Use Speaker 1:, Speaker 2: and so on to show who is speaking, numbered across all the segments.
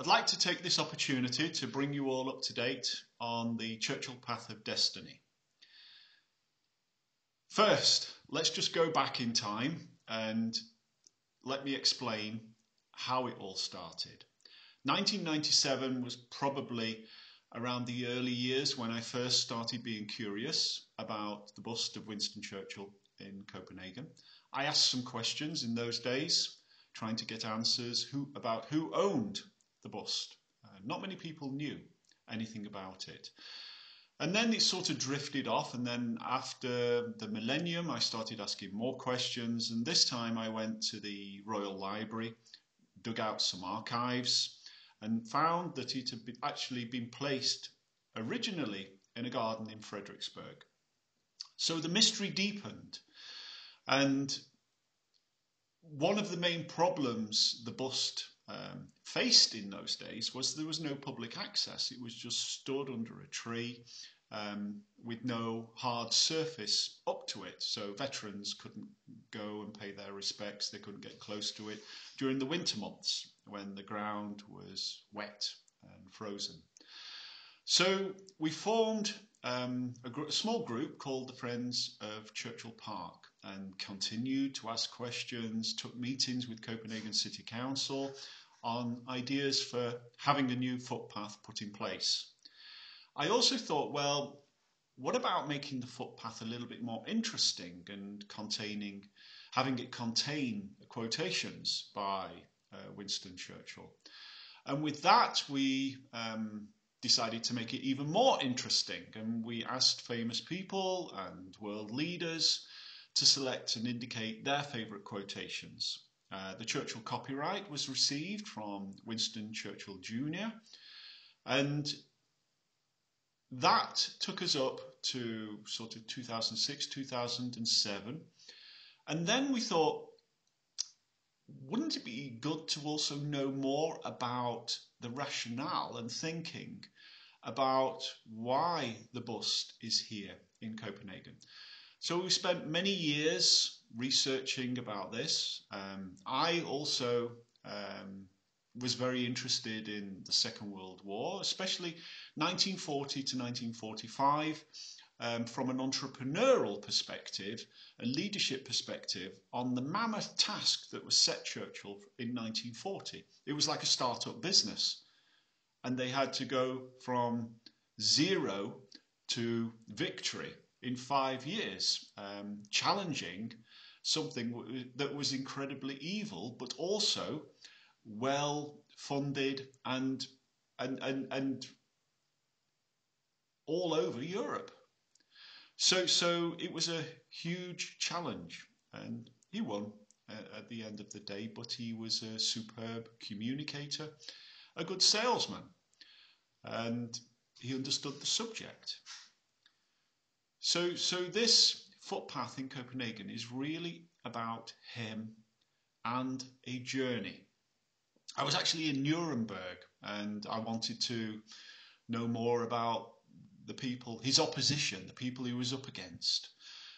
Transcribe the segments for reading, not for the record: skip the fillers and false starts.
Speaker 1: I'd like to take this opportunity to bring you all up to date on the Churchill Path of Destiny. First, let's just go back in time and let me explain how it all started. 1997 was probably around the early years when I first started being curious about the bust of Winston Churchill in Copenhagen. I asked some questions in those days, trying to get answers about who owned the bust. Not many people knew anything about it. And then it sort of drifted off, and then after the millennium I started asking more questions, and this time I went to the Royal Library, dug out some archives, and found that it had actually been placed originally in a garden in Fredericksburg. So the mystery deepened, and one of the main problems the bust faced in those days was there was no public access. It was just stood under a tree with no hard surface up to it, so veterans couldn't go and pay their respects. They couldn't get close to it during the winter months when the ground was wet and frozen. So we formed a small group called the Friends of Churchill Park and continued to ask questions, took meetings with Copenhagen City Council on ideas for having a new footpath put in place. I also thought, well, what about making the footpath a little bit more interesting and having it contain quotations by Winston Churchill? And with that, we decided to make it even more interesting, and we asked famous people and world leaders to select and indicate their favourite quotations. The Churchill copyright was received from Winston Churchill Jr., and that took us up to sort of 2006, 2007. And then we thought, wouldn't it be good to also know more about the rationale and thinking about why the bust is here in Copenhagen? So we spent many years researching about this. I also was very interested in the Second World War, especially 1940 to 1945, from an entrepreneurial perspective, a leadership perspective, on the mammoth task that was set Churchill in 1940. It was like a start-up business, and they had to go from zero to victory in 5 years, challenging something that was incredibly evil, but also well funded and all over Europe. So it was a huge challenge, and he won at the end of the day, but he was a superb communicator, a good salesman, and he understood the subject. So this footpath in Copenhagen is really about him and a journey. I was actually in Nuremberg, and I wanted to know more about the people, his opposition, the people he was up against.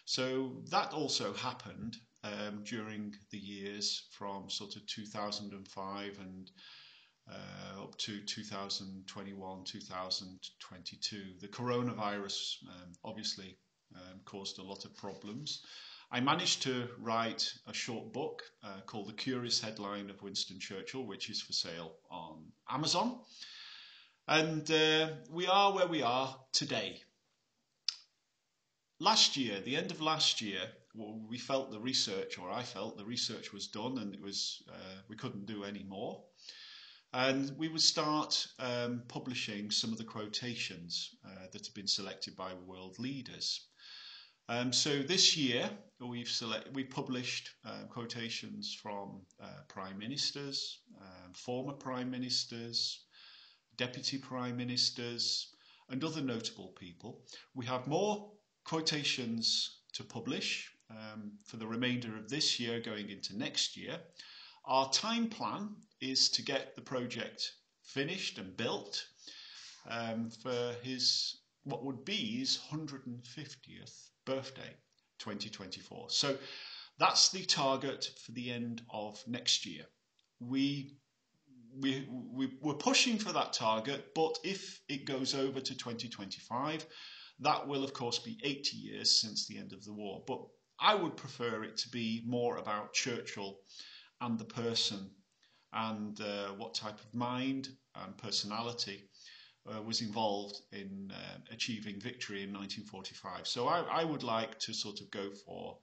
Speaker 1: So that also happened during the years from sort of 2005 and up to 2021, 2022. The coronavirus obviously caused a lot of problems. I managed to write a short book called The Curious Headline of Winston Churchill, which is for sale on Amazon. And we are where we are today. Last year, the end of last year, we felt the research, or I felt the research was done, and it was we couldn't do any more. And we would start publishing some of the quotations that have been selected by world leaders. So this year we published quotations from prime ministers, former prime ministers, deputy prime ministers, and other notable people. We have more quotations to publish for the remainder of this year going into next year. Our time plan is to get the project finished and built for what would be his 150th birthday, 2024. So that's the target for the end of next year. We we're pushing for that target, but if it goes over to 2025, that will of course be 80 years since the end of the war. But I would prefer it to be more about Churchill and the person and what type of mind and personality was involved in achieving victory in 1945. So I would like to sort of go for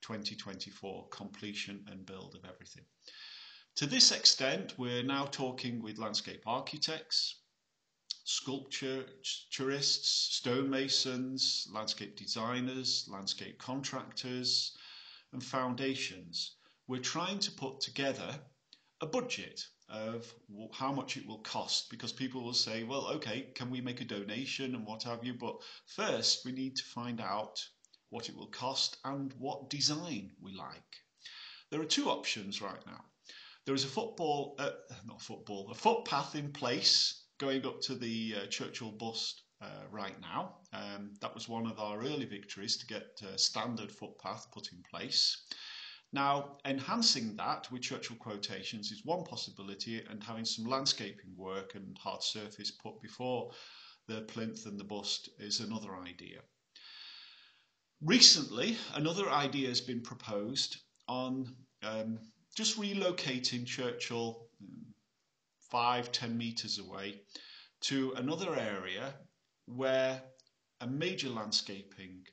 Speaker 1: 2024 completion and build of everything. To this extent, we're now talking with landscape architects, sculpturists, stonemasons, landscape designers, landscape contractors, and foundations. We're trying to put together a budget of how much it will cost, because people will say, well, okay, can we make a donation and what have you? But first, we need to find out what it will cost and what design we like. There are two options right now. There is a footpath in place going up to the Churchill bust right now. That was one of our early victories, to get a standard footpath put in place. Now, enhancing that with Churchill quotations is one possibility, and having some landscaping work and hard surface put before the plinth and the bust is another idea. Recently, another idea has been proposed on just relocating Churchill 5-10 metres away to another area where a major landscaping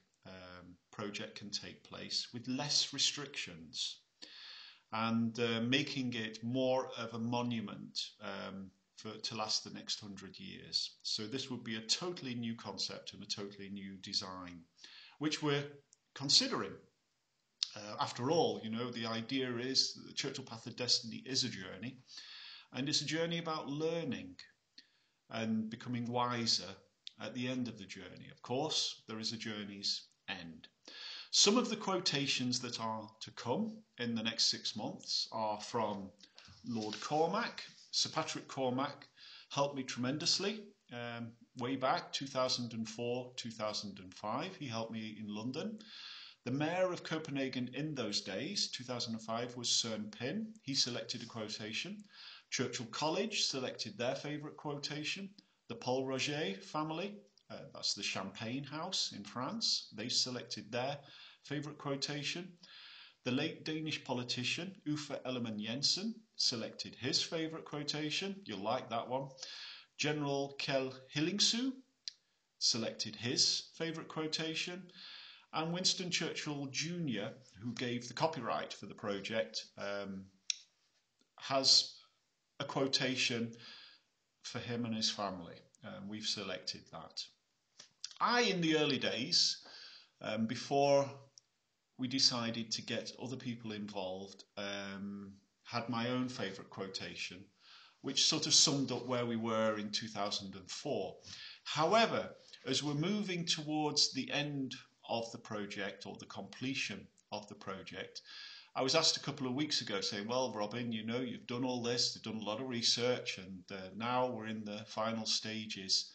Speaker 1: project can take place with less restrictions, and making it more of a monument to last the next 100 years. So this would be a totally new concept and a totally new design, which we're considering. After all, you know, the idea is that the Churchill Path of Destiny is a journey, and it's a journey about learning and becoming wiser at the end of the journey. Of course, there is a journey's end. Some of the quotations that are to come in the next 6 months are from Lord Cormac. Sir Patrick Cormac helped me tremendously way back 2004, 2005. He helped me in London. The mayor of Copenhagen in those days, 2005, was Søren Pind. He selected a quotation. Churchill College selected their favourite quotation. The Paul Roger family, that's the Champagne House in France, they selected their favourite quotation. The late Danish politician Uffe Ellemann-Jensen selected his favourite quotation. You'll like that one. General Kjell Hillingsu selected his favourite quotation. And Winston Churchill Jr., who gave the copyright for the project, has a quotation for him and his family. We've selected that. In the early days, before we decided to get other people involved, had my own favourite quotation, which sort of summed up where we were in 2004. However, as we're moving towards the end of the project, or the completion of the project, I was asked a couple of weeks ago, saying, well, Robin, you know, you've done all this, you've done a lot of research, and now we're in the final stages.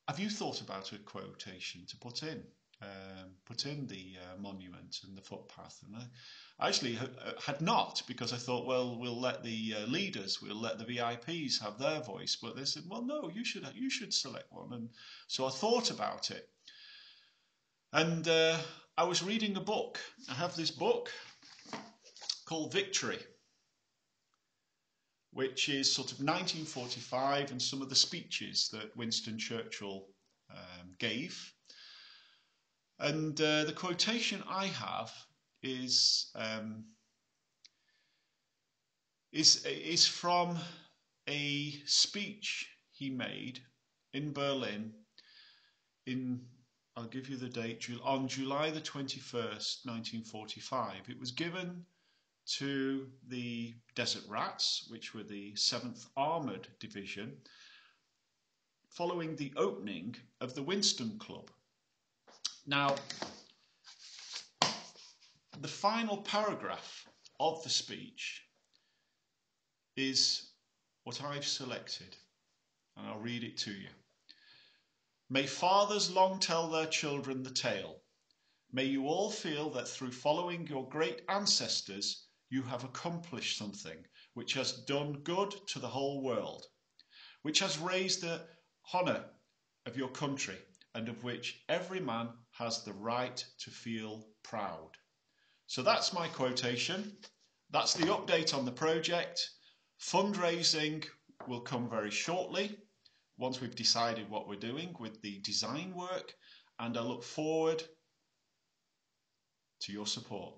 Speaker 1: Have you thought about a quotation to put in the monument and the footpath? And I actually had not, because I thought, well, we'll let the leaders, we'll let the VIPs have their voice. But they said, well, no, you should select one. And so I thought about it. And I was reading a book. I have this book called Victory, which is sort of 1945 and some of the speeches that Winston Churchill gave. And the quotation I have is from a speech he made in Berlin I'll give you the date, on July the 21st, 1945. It was given to the Desert Rats, which were the 7th Armoured Division, following the opening of the Winston Club. Now, the final paragraph of the speech is what I've selected, and I'll read it to you. May fathers long tell their children the tale. May you all feel that through following your great ancestors, you have accomplished something which has done good to the whole world, which has raised the honour of your country, and of which every man has the right to feel proud. So that's my quotation. That's the update on the project. Fundraising will come very shortly, once we've decided what we're doing with the design work, and I look forward to your support.